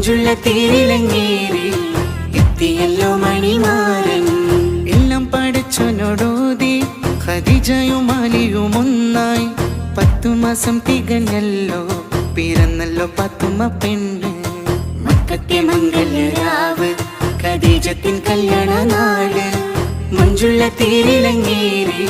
മഞ്ചുള്ള തേരിലങ്ങേറി എത്തിയല്ലോ മണിമാരൻ. എല്ലാം പടച്ചോനോടോതി ഖദീജയും അലിയും ഒന്നായി. 10 മാസം തികഞ്ഞല്ലോ പിറന്നല്ലോ പാത്തുമ്മ പെണ്ണ്. മക്കത്തെ മംഗല്യരാവ് ഖദീജത്തിൻ കല്യാണ നാട്. മഞ്ചുള്ള തേരിലങ്ങേറി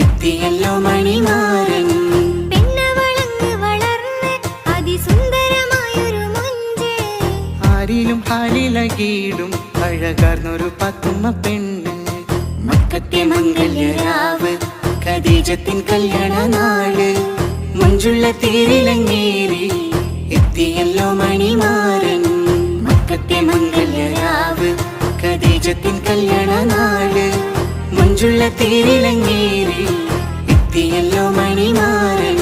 എത്തിയല്ലോ മണിമാരൻ. ആരിലും ഹാലിലകീടും അഴകാർന്നൊരു പാത്തുമ്മ പെണ്ണ്. മക്കത്തെ മംഗല്യരാവ് ഖദീജത്തിൻ കല്യാണ നാട്. മഞ്ചുള്ള തേരിലങ്ങേറി എത്തിയല്ലോ മണിമാരൻ. മക്കത്തെ മംഗല്യരാവ് ഖദീജത്തിൻ കല്യാണ നാട്. മഞ്ചുള്ള തേരിലങ്ങേറി എത്തിയല്ലോ മണിമാരൻ.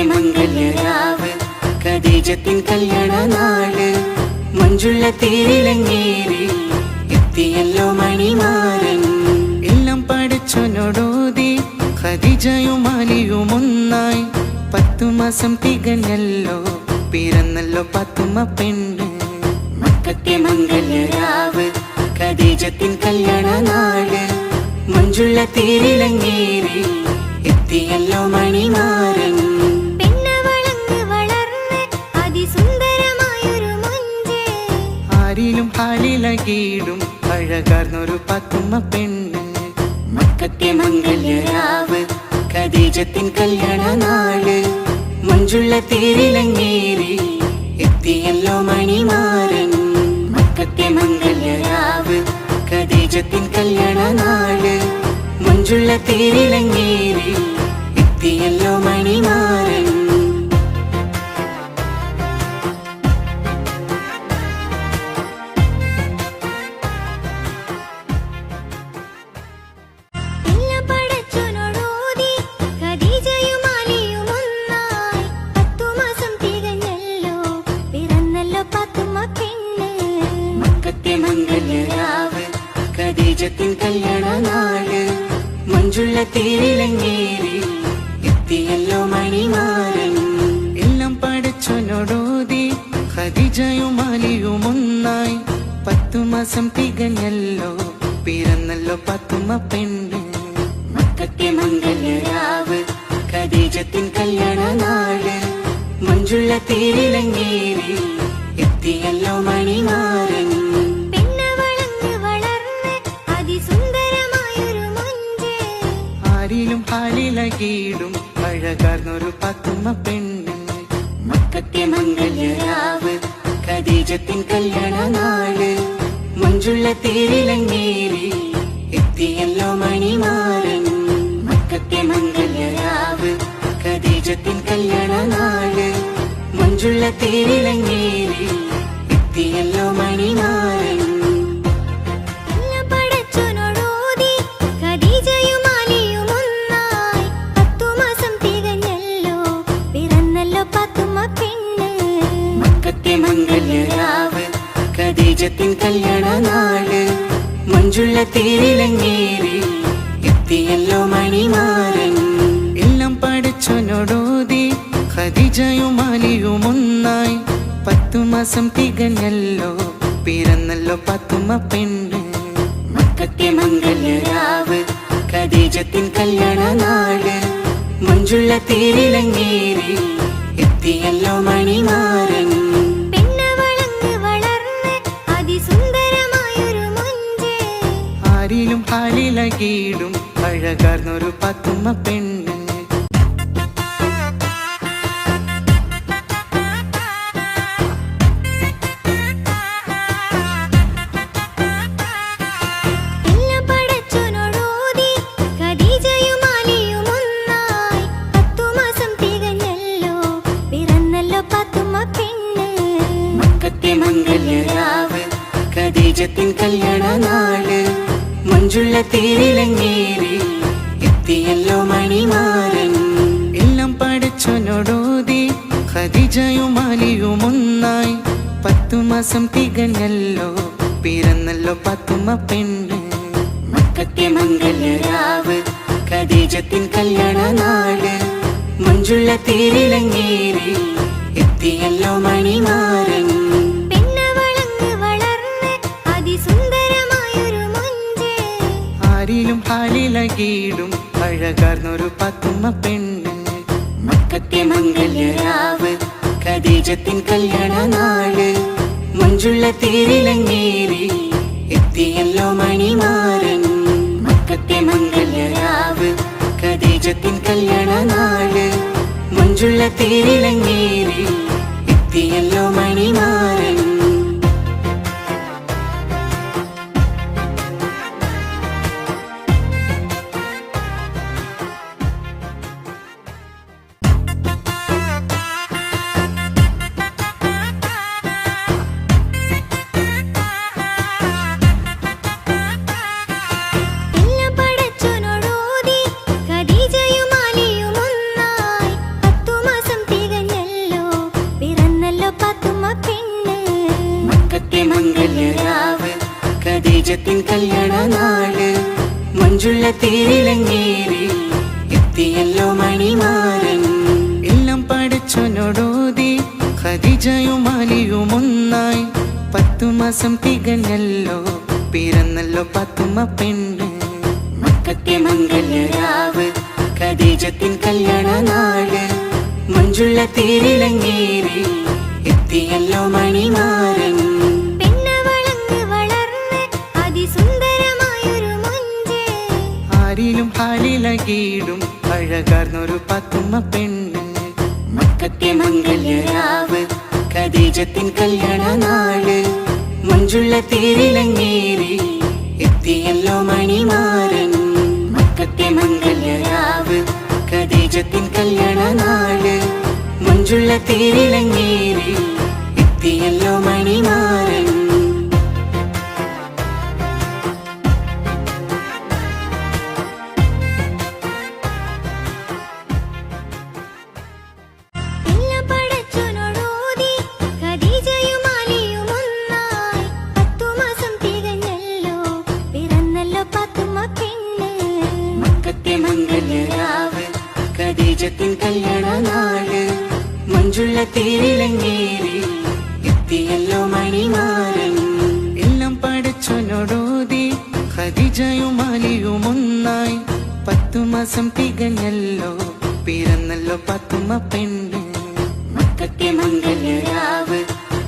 മംഗല്യരാവ് ഖദീജത്തിൻ കല്യാണ നാട്. മഞ്ചുള്ള തേരിലങ്ങേറി എത്തിയല്ലോ മണിമാരൻ. എല്ലാം പടച്ചോനോടോതി ഖദീജയും അലിയും ഒന്നായി. 10 മാസം തികഞ്ഞല്ലോ പിറന്നല്ലോ പാത്തുമ്മ പെണ്ണ്. മക്കത്തെ മംഗല്യരാവ് ഖദീജത്തിൻ കല്യാണ നാട്. മഞ്ചുള്ള തേരിലങ്ങേറി എത്തിയല്ലോ മണിമാരൻ. ആരിലും ഹാലിലകീടും അഴകാർന്നൊരു പാത്തുമ്മ പെണ്ണ്. മക്കത്തെ മംഗല്യരാവ് ഖദീജത്തിൻ കല്യാണ നാട്. മഞ്ചുള്ള തേരിലങ്ങേറി എത്തിയല്ലോ മണിമാരൻ. മക്കത്തെ മംഗല്യരാവ് ഖദീജത്തിൻ കല്യാണ നാട്. മഞ്ചുള്ള തേരിലങ്ങേറി എത്തിയല്ലോ മണിമാരൻ. മംഗല്യരാവ് ഖദീജത്തിൻ കല്യാണ നാട്. മഞ്ചുള്ള തേരിലങ്ങേറി എത്തിയല്ലോ മണിമാരൻ. എല്ലാം പടച്ചോനോടോതി ഖദീജയും അലിയും ഒന്നായി. 10 മാസം തികഞ്ഞല്ലോ പിറന്നല്ലോ പാത്തുമ്മ പെണ്ണ്. മക്കത്തെ മംഗല്യരാവ് ഖദീജത്തിൻ കല്യാണ നാട്. മഞ്ചുള്ള തേരിലങ്ങേറി എത്തിയല്ലോ മണിമാരൻ. ആരിലും ഹാലിലകീടും അഴകാർന്നൊരു പാത്തുമ്മ പെണ്ണ്. മക്കത്തെ മംഗല്യരാവ് ഖദീജത്തിൻ കല്യാണ നാട്. മഞ്ചുള്ള തേരിലങ്ങേറി എത്തിയല്ലോ മണിമാരൻ. മക്കത്തെ മംഗല്യരാവ് ഖദീജത്തിൻ കല്യാണ നാട്. മഞ്ചുള്ള തേരിലങ്ങേറി എത്തിയല്ലോ മണിമാരൻ. മക്കത്തെ മംഗല്യരാവ് ഖദീജത്തിൻ കല്യാണ നാട്. മഞ്ചുള്ള തേരിലങ്ങേറി എത്തിയല്ലോ മണിമാരൻ. എല്ലാം പടച്ചോനോടോതി ഖദീജയും അലിയും ഒന്നായി. 10 മാസം തികഞ്ഞല്ലോ പിറന്നല്ലോ പാത്തുമ്മ പെണ്ണ്. മക്കത്തെ മംഗല്യരാവ് ഖദീജത്തിൻ കല്യാണ നാട്. മഞ്ചുള്ള തേരിലങ്ങേറി എത്തിയല്ലോ മണിമാരൻ. ആരിലും ഹാലിലകീടും അഴകാർന്നൊരു പാത്തുമ്മ പെണ്ണ്. മഞ്ജുള്ള തേരിലങ്ങേറി എത്തിയല്ലോ മണിമാരൻ. എല്ലാം പടച്ചോനോടോതി ഖദീജയും അലിയും ഒന്നായി. 10 മാസം തികഞ്ഞല്ലോ പിറന്നല്ലോ പാത്തുമ്മ പെണ്ണ്. മക്കത്തെ മംഗല്യരാവ് ഖദീജത്തിൻ കല്യാണ നാട്. മഞ്ജുള്ള തേരിലങ്ങേറി എത്തിയല്ലോ മണിമാരൻ. ആരിലും ഹാലിലകീടും അഴകാർന്നൊരു പാത്തുമ്മ പെണ്ണ്. മക്കത്തെ മംഗല്യരാവ് ഖദീജത്തിൻ കല്യാണ നാട്. മഞ്ജുള്ള തേരിലങ്ങേറി എത്തിയല്ലോ മണിമാരൻ. മക്കത്തെ മംഗല്യരാവ് ഖദീജത്തിൻ കല്യാണ നാട്. മഞ്ജുള്ള തേരിലങ്ങേറി എത്തിയല്ലോ മണിമാരൻ. മംഗല്യരാവ് ഖദീജത്തിൻ കല്യാണ നാട്. മഞ്ജുള്ള തേരിലങ്ങേറി എത്തിയല്ലോ മണിമാരൻ. എല്ലാം പടച്ചോനോടോതി ഖദീജയും അലിയും ഒന്നായി. 10 മാസം തികഞ്ഞല്ലോ പിറന്നല്ലോ പാത്തുമ്മ പെണ്ണ്. മക്കത്തെ മംഗല്യരാവ് ഖദീജത്തിൻ കല്യാണ നാട്. മഞ്ജുള്ള തേരിലങ്ങേറി എത്തിയല്ലോ മണിമാരൻ. ആരിലും ഹാലിലകീടും അഴകാർന്നൊരു പാത്തുമ്മ പെണ്ണ്. മക്കത്തെ മംഗല്യരാവ് ഖദീജത്തിൻ കല്യാണ നാട്. മഞ്ജുള്ള തേരിലങ്ങേറി എത്തിയല്ലോ മണിമാരൻ. മക്കത്തെ മംഗല്യരാവ് ഖദീജത്തിൻ കല്യാണ നാട്. മഞ്ജുള്ള തേരിലങ്ങേറി എത്തിയല്ലോ മണിമാരൻ. മംഗല്യരാവ് ഖദീജത്തിൻ കല്യാണ നാട്. മഞ്ജുള്ള തേരിലങ്ങേറി എത്തിയല്ലോ മണിമാരൻ. എല്ലാം പടച്ചോനോടോതി ഖദീജയും അലിയും ഒന്നായി. 10 മാസം തികഞ്ഞല്ലോ പിറന്നല്ലോ പാത്തുമ്മ പെണ്ണ്. മക്കത്തെ മംഗല്യരാവ്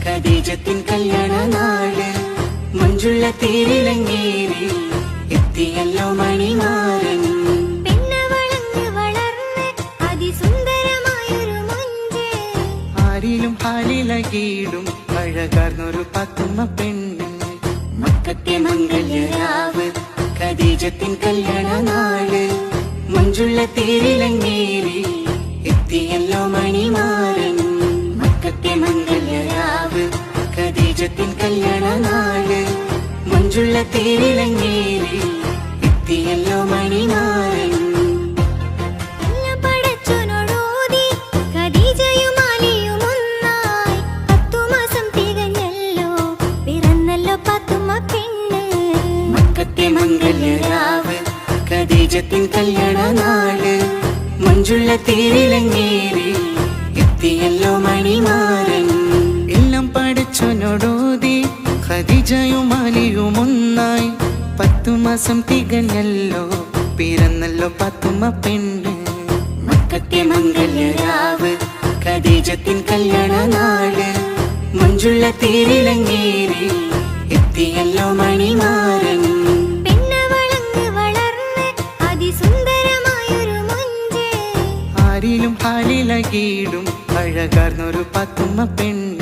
ഖദീജത്തിൻ കല്യാണ നാട്. മഞ്ജുള്ള തേരിലങ്ങേറി എത്തിയല്ലോ മണിമാരൻ. ആരിലും ഹാലിലകീടും അഴകാർന്നൊരു പാത്തുമ്മ പെണ്ണ്. മക്കത്തെ മംഗല്യരാവ് ഖദീജത്തിൻ കല്യാണ നാട്. മഞ്ജുള്ള തേരിലങ്ങേറി എത്തിയല്ലോ മണിമാരൻ. മക്കത്തെ മംഗല്യരാവ് ഖദീജത്തിൻ കല്യാണ നാട്. മഞ്ജുള്ള തേരിലങ്ങേറി എത്തിയല്ലോ മണിമാരൻ. മക്കത്തെ മംഗല്യരാവ് ഖദീജത്തിൻ കല്യാണ നാട്. മഞ്ജുള്ള തേരിലങ്ങേറി എത്തിയല്ലോ മണിമാരൻ. എല്ലാം പടച്ചോനോടോതി ഖദീജയും അലിയും ഒന്നായി. 10 മാസം തികഞ്ഞല്ലോ പിറന്നല്ലോ പാത്തുമ്മ പെണ്ണ്. മക്കത്തെ മംഗല്യരാവ് ഖദീജത്തിൻ കല്യാണ നാട്. മഞ്ജുള്ള തേരിലങ്ങേറി എത്തിയല്ലോ മണിമാരൻ. ആരിലും ഹാലിലകീടും അഴകാർന്നൊരു പാത്തുമ്മ പെണ്ണ്.